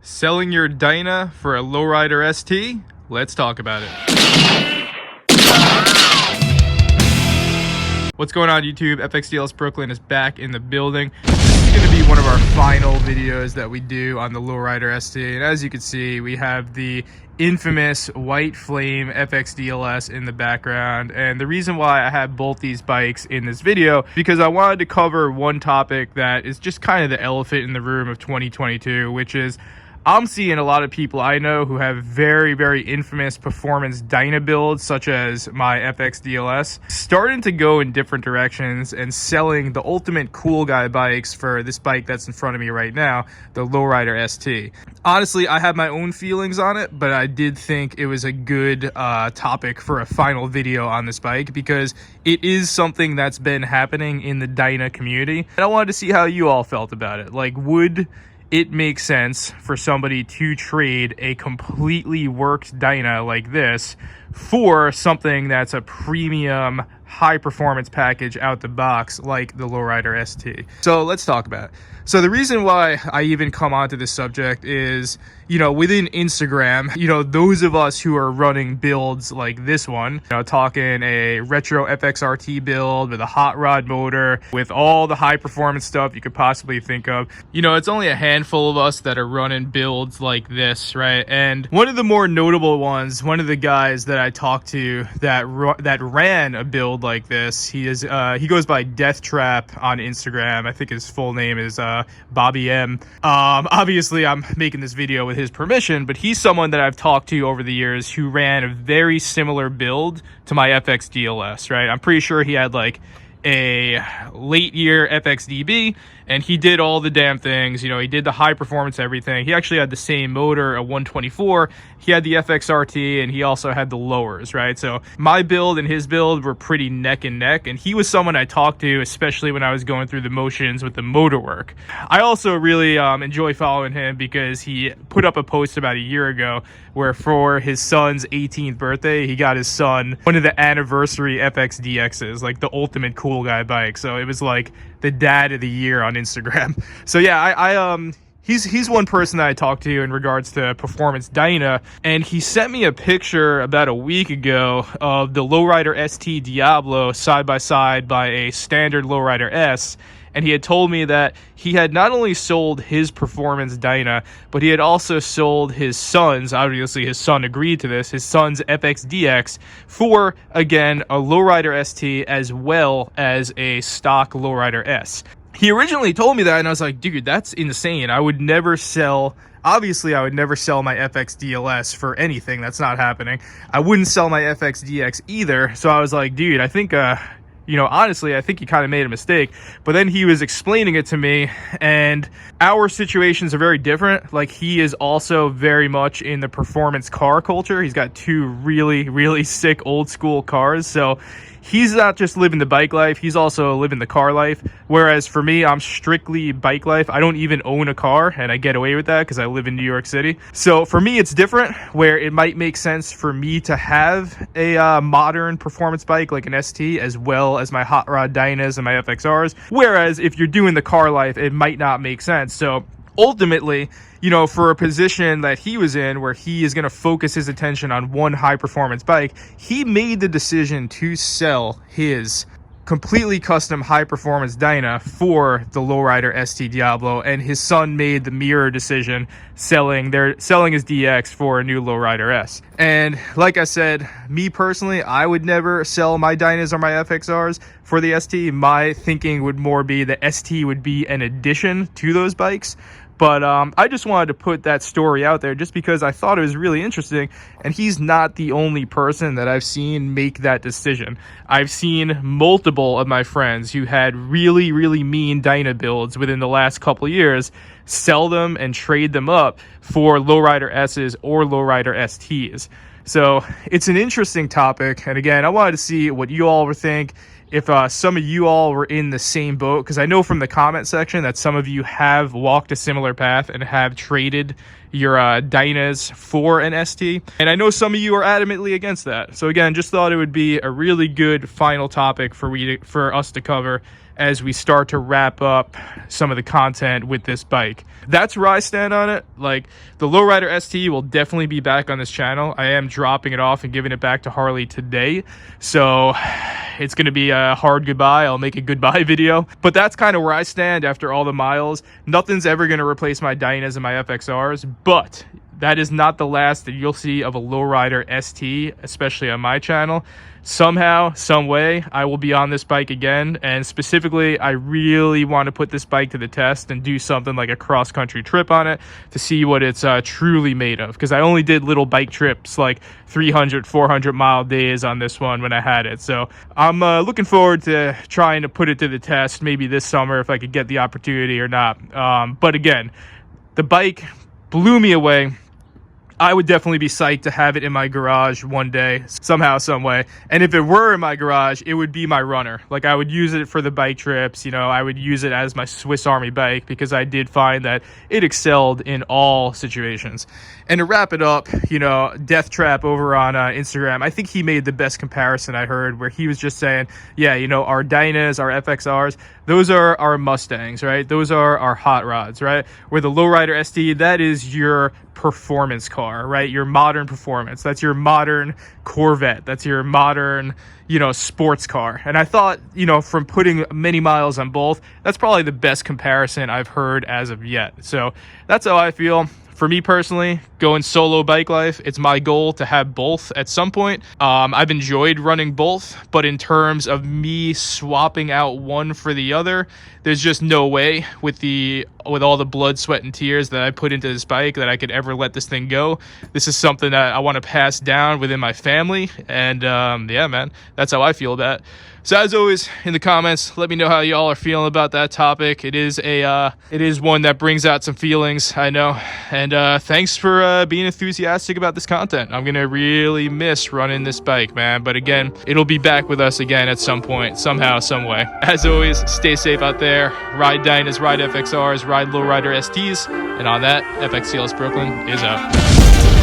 Selling your Dyna for a lowrider ST? Let's talk about it. What's going on, YouTube? FXDLS Brooklyn is back in the building. This is going to be one of our final videos that we do on the lowrider ST. And as you can see, we have the infamous white flame FXDLS in the background. And the reason why I have both these bikes in this video, because I wanted to cover one topic that is just kind of the elephant in the room of 2022, which is I'm seeing a lot of people I know who have very, very infamous performance Dyna builds, such as my FXDLS, starting to go in different directions and selling the ultimate cool guy bikes for this bike that's in front of me right now, the lowrider ST. Honestly, I have my own feelings on it, but I did think it was a good topic for a final video on this bike because it is something that's been happening in the Dyna community. And I wanted to see how you all felt about it. Like, would it makes sense for somebody to trade a completely worked Dyna like this for something that's a premium high performance package out the box like the lowrider ST? So let's talk about it. So the reason why I even come onto this subject is, you know, within Instagram, you know, those of us who are running builds like this one, you know, talking a retro FXRT build with a hot rod motor, with all the high performance stuff you could possibly think of. You know, it's only a handful of us that are running builds like this, right? And one of the more notable ones, one of the guys that I talked to that ran a build like this, he goes by Death Trap on Instagram. I think his full name is Bobby M. Obviously I'm making this video with his permission, but he's someone that I've talked to over the years who ran a very similar build to my FXDLS, right? I'm pretty sure he had like a late year FXDB and he did all the damn things. You know, he did the high performance everything. He actually had the same motor, a 124. He had the FXRT and he also had the lowers, right? So my build and his build were pretty neck and neck, and he was someone I talked to, especially when I was going through the motions with the motor work. I also really enjoy following him because he put up a post about a year ago where for his son's 18th birthday, he got his son one of the anniversary FXDXs, like the ultimate cool guy bike. So it was like the dad of the year on Instagram. So yeah, he's one person that I talked to in regards to performance Dyna, and he sent me a picture about a week ago of the lowrider ST Diablo side by side by a standard lowrider S. And he had told me that he had not only sold his performance Dyna, but he had also sold his son's, obviously his son agreed to this, his son's FXDX for, again, a lowrider ST as well as a stock lowrider S. He originally told me that, and I was like, dude, that's insane. I would never sell... Obviously, I would never sell my FXDLS for anything. That's not happening. I wouldn't sell my FXDX either. So I was like, dude, I think... you know, honestly, I think he kind of made a mistake. But then he was explaining it to me, and our situations are very different. Like, he is also very much in the performance car culture. He's got two really, really sick old school cars. So he's not just living the bike life, he's also living the car life. Whereas for me, I'm strictly bike life. I don't even own a car, and I get away with that because I live in New York City. So for me, it's different, where it might make sense for me to have a modern performance bike like an ST as well as my hot rod Dynas and my FXRs. Whereas if you're doing the car life, it might not make sense. So ultimately, you know, for a position that he was in where he is going to focus his attention on one high performance bike, he made the decision to sell his completely custom high performance Dyna for the lowrider ST Diablo, and his son made the mirror decision selling his DX for a new lowrider S. And like I said, me personally, I would never sell my Dynas or my FXRs for the ST. My thinking would more be the ST would be an addition to those bikes. But I just wanted to put that story out there just because I thought it was really interesting, and he's not the only person that I've seen make that decision. I've seen multiple of my friends who had really, really mean Dyna builds within the last couple of years sell them and trade them up for lowrider S's or lowrider STs. So it's an interesting topic, and again, I wanted to see what you all would think. If some of you all were in the same boat, because I know from the comment section that some of you have walked a similar path and have traded your Dynas for an ST, and I know some of you are adamantly against that. So again, just thought it would be a really good final topic for us to cover as we start to wrap up some of the content with this bike. That's where I stand on it. Like, the Lowrider ST will definitely be back on this channel. I am dropping it off and giving it back to Harley today, so it's going to be a hard goodbye. I'll make a goodbye video, but that's kind of where I stand after all the miles. Nothing's ever going to replace my Dynas and my FXRs, but that is not the last that you'll see of a Lowrider ST, especially on my channel. Somehow, some way, I will be on this bike again, and specifically, I really want to put this bike to the test and do something like a cross-country trip on it to see what it's truly made of, because I only did little bike trips, like 300, 400-mile days on this one when I had it. So I'm looking forward to trying to put it to the test, maybe this summer if I could get the opportunity or not. But again, the bike blew me away. I would definitely be psyched to have it in my garage one day, somehow, some way. And if it were in my garage, it would be my runner. Like, I would use it for the bike trips, you know, I would use it as my Swiss Army bike, because I did find that it excelled in all situations. And to wrap it up, you know, Death Trap over on Instagram, I think he made the best comparison I heard, where he was just saying, yeah, you know, our Dynas, our FXRs, those are our Mustangs, right? Those are our hot rods, right? Where the Lowrider ST, that is your performance car, right? Your modern performance. That's your modern Corvette. That's your modern, you know, sports car. And I thought, you know, from putting many miles on both, that's probably the best comparison I've heard as of yet. So that's how I feel. For me personally, going solo bike life, it's my goal to have both at some point. I've enjoyed running both, but in terms of me swapping out one for the other, there's just no way with all the blood, sweat, and tears that I put into this bike that I could ever let this thing go. This is something that I want to pass down within my family, and yeah, man, that's how I feel about it. So as always, in the comments, let me know how y'all are feeling about that topic. It is one that brings out some feelings, I know. And thanks for being enthusiastic about this content. I'm gonna really miss running this bike, man. But again, it'll be back with us again at some point, somehow, some way. As always, stay safe out there. Ride Dynas, ride FXRs, ride Lowrider STs. And on that, FX Sales Brooklyn is out.